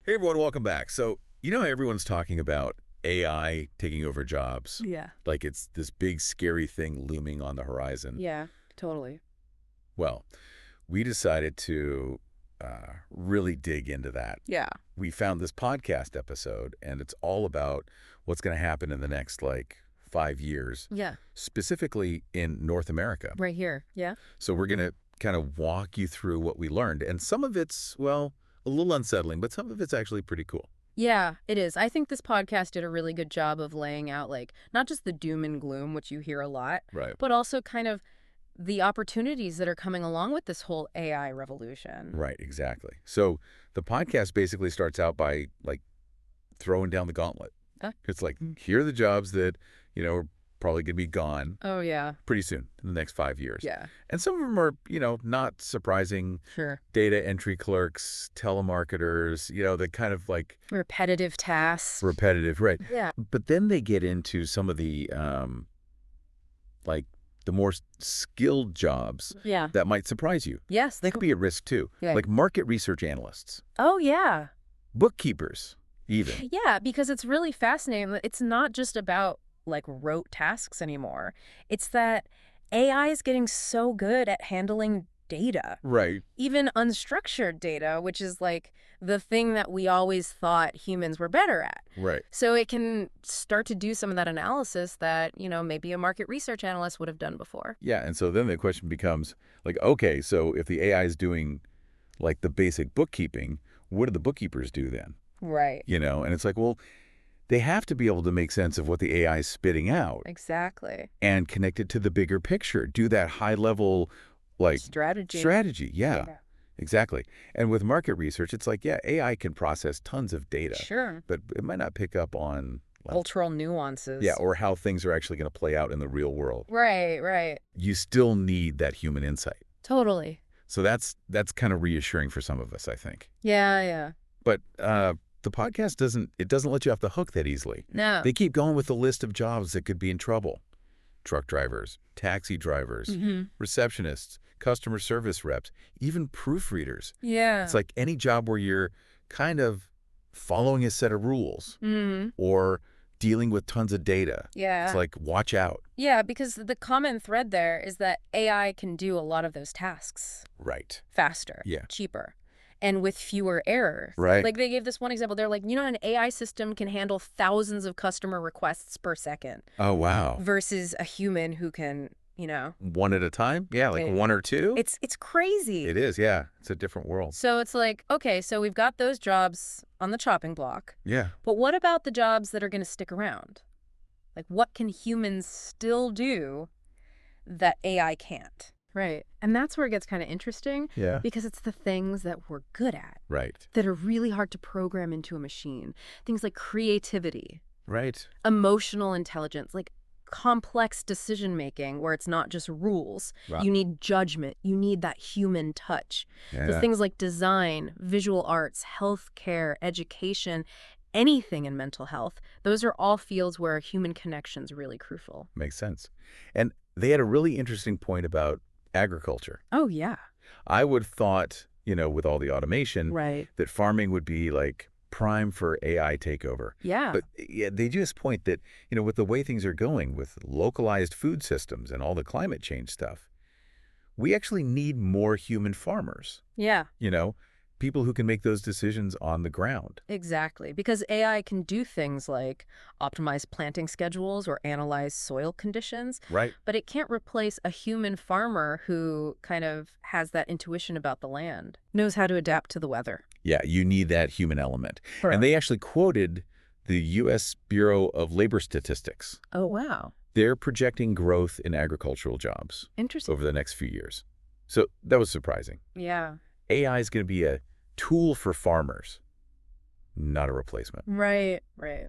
Hey everyone, welcome back. So, everyone's talking about AI taking over jobs. Yeah. Like it's this big scary thing looming on the horizon. Yeah, totally. Well, we decided to really dig into that. Yeah. We found this podcast episode, and it's all about what's going to happen in the next, 5 years. Yeah. Specifically in North America. Right here. Yeah. So we're going to kind of walk you through what we learned. And some of it's, well, a little unsettling, but some of it's actually pretty cool. Yeah, it is. I think this podcast did a really good job of laying out, not just the doom and gloom, which you hear a lot, Right. but also kind of the opportunities that are coming along with this whole AI revolution. Right, exactly. So the podcast basically starts out by, throwing down the gauntlet. It's here are the jobs that, are probably going to be gone Oh, yeah. pretty soon, in the next 5 years. Yeah. And some of them are, not surprising. Sure. Data entry clerks, telemarketers, the kind of Repetitive tasks. repetitive, right. Yeah. But then they get into some of the, the more skilled jobs Yeah. that might surprise you. Yes. They could be at risk too, Yeah. like market research analysts, Oh, yeah. bookkeepers, even. Yeah, because it's really fascinating that it's not just about rote tasks anymore. It's that AI is getting so good at handling data, Right. even unstructured data, which is the thing that we always thought humans were better at. Right. So it can start to do some of that analysis that, maybe a market research analyst would have done before. Yeah, and so then the question becomes, okay, so if the AI is doing, the basic bookkeeping, what do the bookkeepers do then? Right. And it's well, they have to be able to make sense of what the AI is spitting out Exactly. and connect it to the bigger picture, do that high-level, Strategy. Yeah, exactly. And with market research, it's AI can process tons of data. Sure. But it might not pick up on Cultural nuances. yeah, or how things are actually going to play out in the real world. Right, right. You still need that human insight. Totally. So that's kind of reassuring for some of us, I think. Yeah, yeah. But the podcast doesn't let you off the hook that easily. No. They keep going with the list of jobs that could be in trouble. Truck drivers, taxi drivers, receptionists, customer service reps, even proofreaders. Yeah. It's any job where you're kind of following a set of rules or dealing with tons of data. Yeah. It's watch out. Yeah, because the common thread there is that AI can do a lot of those tasks Right. faster, Yeah. cheaper, and with fewer errors. Right. They gave this one example. They're an AI system can handle thousands of customer requests per second Oh, wow. versus a human who can, One at a time? Yeah, Yeah. one or two? It's crazy. It is, yeah. It's a different world. So it's okay, so we've got those jobs on the chopping block. Yeah. But what about the jobs that are going to stick around? What can humans still do that AI can't? Right. And that's where it gets kind of interesting. Yeah. Because it's the things that we're good at Right. that are really hard to program into a machine. Things like creativity, Right. emotional intelligence, complex decision-making where it's not just rules. Right. You need judgment. You need that human touch. Yeah. So things like design, visual arts, healthcare, education, anything in mental health, those are all fields where human connection's really crucial. Makes sense. And they had a really interesting point about agriculture. Oh, yeah. I would have thought, with all the automation, Right. that farming would be prime for AI takeover. Yeah. But yeah, they just point that, with the way things are going with localized food systems and all the climate change stuff, we actually need more human farmers, Yeah. people who can make those decisions on the ground. Exactly, because AI can do things like optimize planting schedules or analyze soil conditions, Right. but it can't replace a human farmer who kind of has that intuition about the land, knows how to adapt to the weather. Yeah, you need that human element. Correct. And they actually quoted the U.S. Bureau of Labor Statistics. Oh, wow. They're projecting growth in agricultural jobs Interesting. over the next few years. So that was surprising. Yeah. AI is going to be a tool for farmers, not a replacement. Right, right.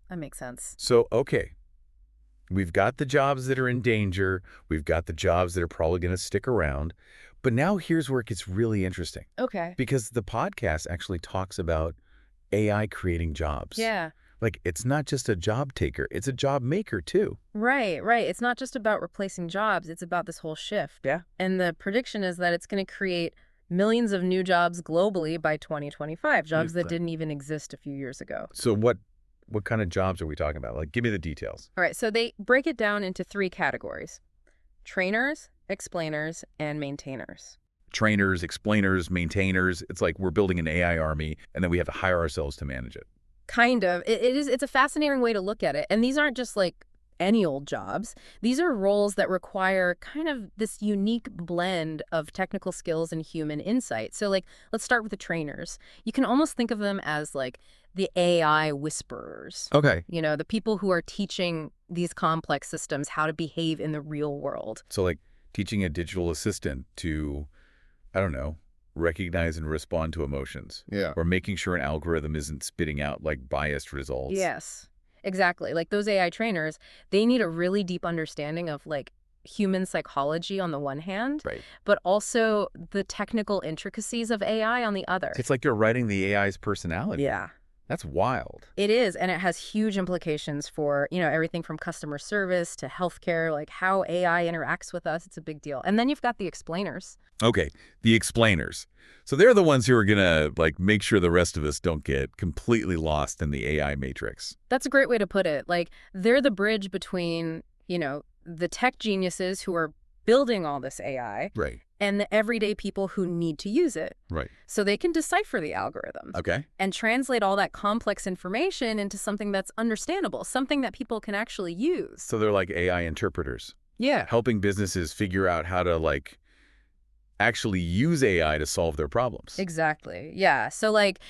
That makes sense. So, okay, we've got the jobs that are in danger. We've got the jobs that are probably going to stick around. But now here's where it gets really interesting. Okay. Because the podcast actually talks about AI creating jobs. Yeah. It's not just a job taker, it's a job maker too. Right, right. It's not just about replacing jobs. It's about this whole shift. Yeah. And the prediction is that it's going to create millions of new jobs globally by 2025, jobs that didn't even exist a few years ago. So what kind of jobs are we talking about? Like, give me the details. All right, so they break it down into 3 categories: trainers, explainers, and maintainers. Trainers, explainers, maintainers. It's like we're building an AI army, and then we have to hire ourselves to manage it. Kind of. It's a fascinating way to look at it. And these aren't just like any old jobs. These are roles that require kind of this unique blend of technical skills and human insight. So like, let's start with the trainers. You can almost think of them as like the AI whisperers. Okay. You know, the people who are teaching these complex systems how to behave in the real world. So like teaching a digital assistant to, I don't know, recognize and respond to emotions. Yeah. Or making sure an algorithm isn't spitting out like biased results. Yes, exactly. Like those AI trainers, they need a really deep understanding of like human psychology on the one hand, Right. but also the technical intricacies of AI on the other. It's like you're writing the AI's personality. Yeah. That's wild. It is, and it has huge implications for, you know, everything from customer service to healthcare, like how AI interacts with us. It's a big deal. And then you've got the explainers. Okay, the explainers. So they're the ones who are going to like make sure the rest of us don't get completely lost in the AI matrix. That's a great way to put it. Like they're the bridge between, you know, the tech geniuses who are building all this AI Right. and the everyday people who need to use it. Right. So they can decipher the algorithms. Okay. And translate all that complex information into something that's understandable, something that people can actually use. So they're like AI interpreters. Yeah. Helping businesses figure out how to like actually use AI to solve their problems. Exactly. Yeah. So like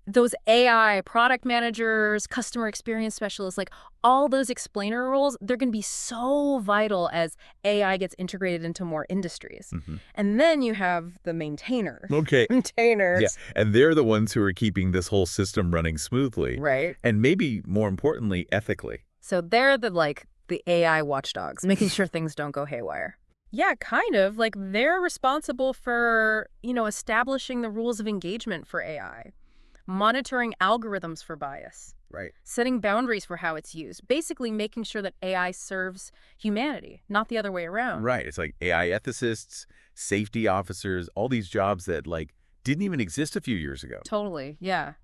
those AI product managers, customer experience specialists, like all those explainer roles, they're going to be so vital as AI gets integrated into more industries. Mm-hmm. And then you have the maintainers. Okay. Maintainers. Yeah. And they're the ones who are keeping this whole system running smoothly. Right. And maybe more importantly, ethically. So they're the AI watchdogs, making sure things don't go haywire. Yeah, kind of. Like they're responsible for, you know, establishing the rules of engagement for AI, monitoring algorithms for bias, Right. setting boundaries for how it's used, basically making sure that AI serves humanity, not the other way around. Right. It's like AI ethicists, safety officers, all these jobs that like didn't even exist a few years ago. Totally. Yeah.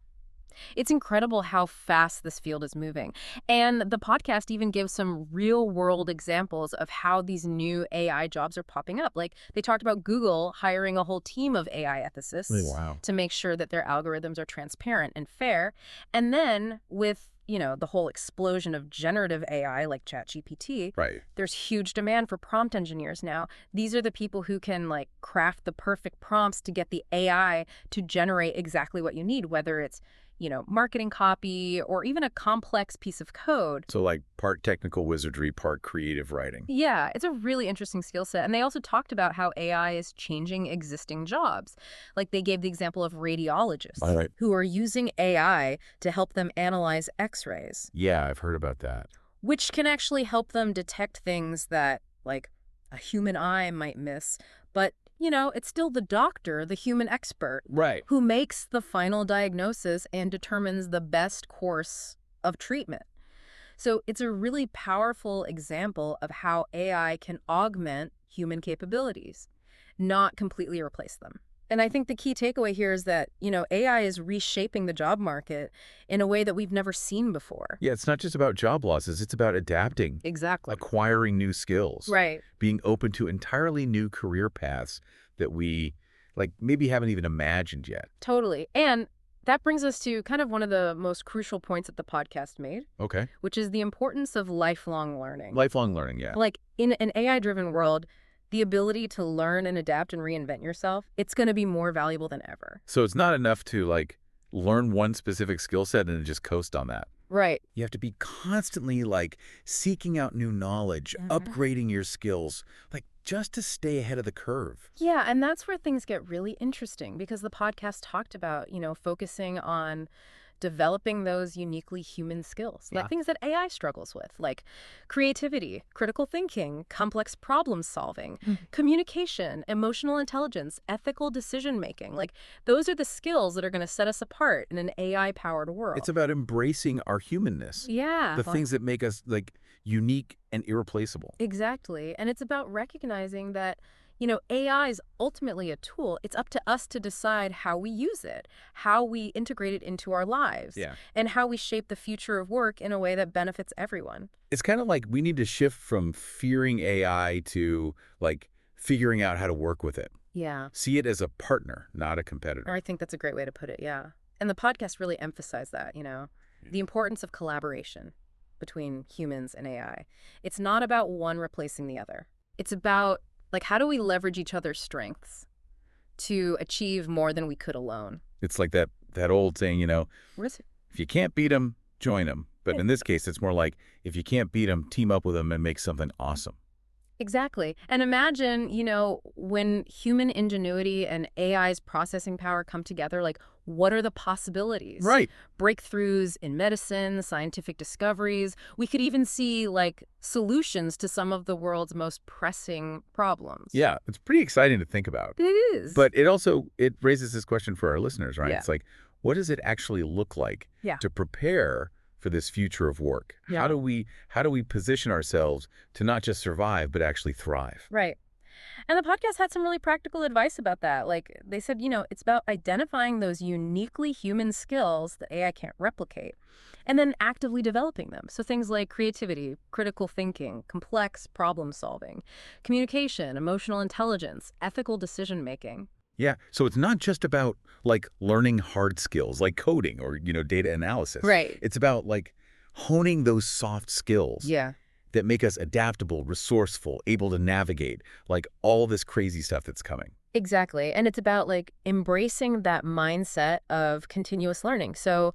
It's incredible how fast this field is moving. And the podcast even gives some real-world examples of how these new AI jobs are popping up. Like they talked about Google hiring a whole team of AI ethicists Wow. to make sure that their algorithms are transparent and fair. And then with, you know, the whole explosion of generative AI like ChatGPT, Right. there's huge demand for prompt engineers now. These are the people who can like craft the perfect prompts to get the AI to generate exactly what you need, whether it's, you know, marketing copy or even a complex piece of code. So like part technical wizardry, part creative writing. Yeah, it's a really interesting skill set. And they also talked about how AI is changing existing jobs. Like they gave the example of radiologists Right. who are using AI to help them analyze X-rays, Yeah, I've heard about that. which can actually help them detect things that like a human eye might miss. But, you know, it's still the doctor, the human expert, Right. who makes the final diagnosis and determines the best course of treatment. So it's a really powerful example of how AI can augment human capabilities, not completely replace them. And I think the key takeaway here is that, you know, AI is reshaping the job market in a way that we've never seen before. Yeah, it's not just about job losses. It's about adapting, Exactly. acquiring new skills, Right. being open to entirely new career paths that we like maybe haven't even imagined yet. Totally. And that brings us to kind of one of the most crucial points that the podcast made, Okay. which is the importance of lifelong learning. Lifelong learning, yeah. Like in an AI-driven world, the ability to learn and adapt and reinvent yourself, it's going to be more valuable than ever. So it's not enough to like learn one specific skill set and just coast on that. Right. You have to be constantly like seeking out new knowledge, upgrading your skills, like just to stay ahead of the curve. Yeah, and that's where things get really interesting because the podcast talked about, you know, focusing on developing those uniquely human skills, like things that AI struggles with, like creativity, critical thinking, complex problem solving, communication, emotional intelligence, ethical decision making. Like those are the skills that are going to set us apart in an AI-powered world. It's about embracing our humanness. Yeah. The things that make us like unique and irreplaceable. Exactly. And it's about recognizing that, AI is ultimately a tool. It's up to us to decide how we use it, how we integrate it into our lives, and how we shape the future of work in a way that benefits everyone. It's kind of like we need to shift from fearing AI to, like, figuring out how to work with it. Yeah. See it as a partner, not a competitor. I think that's a great way to put it, yeah. And the podcast really emphasized that, the importance of collaboration between humans and AI. It's not about one replacing the other. It's about, like, how do we leverage each other's strengths to achieve more than we could alone? It's like that old saying, if you can't beat them, join them. But in this case, it's more like, if you can't beat them, team up with them and make something awesome. Exactly. And imagine, when human ingenuity and AI's processing power come together, like, what are the possibilities? Right. Breakthroughs in medicine, scientific discoveries. We could even see, like, solutions to some of the world's most pressing problems. Yeah, it's pretty exciting to think about. It is. But it raises this question for our listeners, right? Yeah. It's like, what does it actually look like to prepare for this future of work? Yeah. How do we position ourselves to not just survive, but actually thrive? Right. And the podcast had some really practical advice about that. Like, they said, it's about identifying those uniquely human skills that AI can't replicate, and then actively developing them. So things like creativity, critical thinking, complex problem solving, communication, emotional intelligence, ethical decision-making. Yeah, so it's not just about, like, learning hard skills, like coding or, data analysis. Right. It's about, like, honing those soft skills that make us adaptable, resourceful, able to navigate, like, all this crazy stuff that's coming. Exactly. And it's about, like, embracing that mindset of continuous learning. So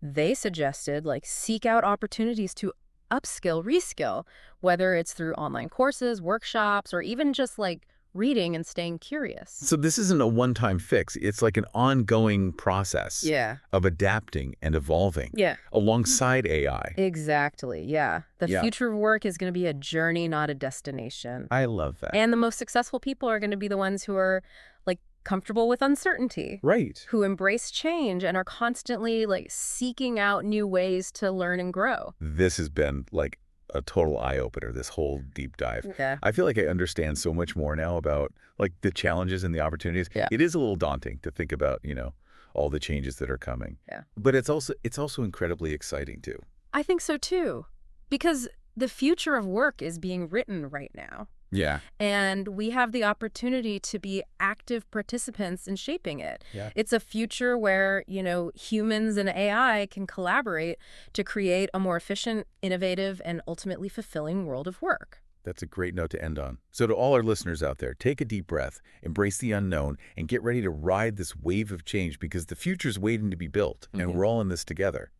they suggested, like, seek out opportunities to upskill, reskill, whether it's through online courses, workshops, or even just, like, reading and staying curious. So this isn't a one-time fix. It's like an ongoing process of adapting and evolving alongside AI. Exactly, yeah. The future of work is going to be a journey, not a destination. I love that. And the most successful people are going to be the ones who are, like, comfortable with uncertainty. Right. Who embrace change and are constantly, like, seeking out new ways to learn and grow. This has been, like, a total eye-opener, this whole deep dive. Yeah. I feel like I understand so much more now about, like, the challenges and the opportunities. Yeah. It is a little daunting to think about, all the changes that are coming. Yeah. But it's also incredibly exciting too. I think so too. Because the future of work is being written right now. Yeah. And we have the opportunity to be active participants in shaping it. Yeah. It's a future where, humans and AI can collaborate to create a more efficient, innovative, and ultimately fulfilling world of work. That's a great note to end on. So to all our listeners out there, take a deep breath, embrace the unknown, and get ready to ride this wave of change, because the future's waiting to be built, and we're all in this together.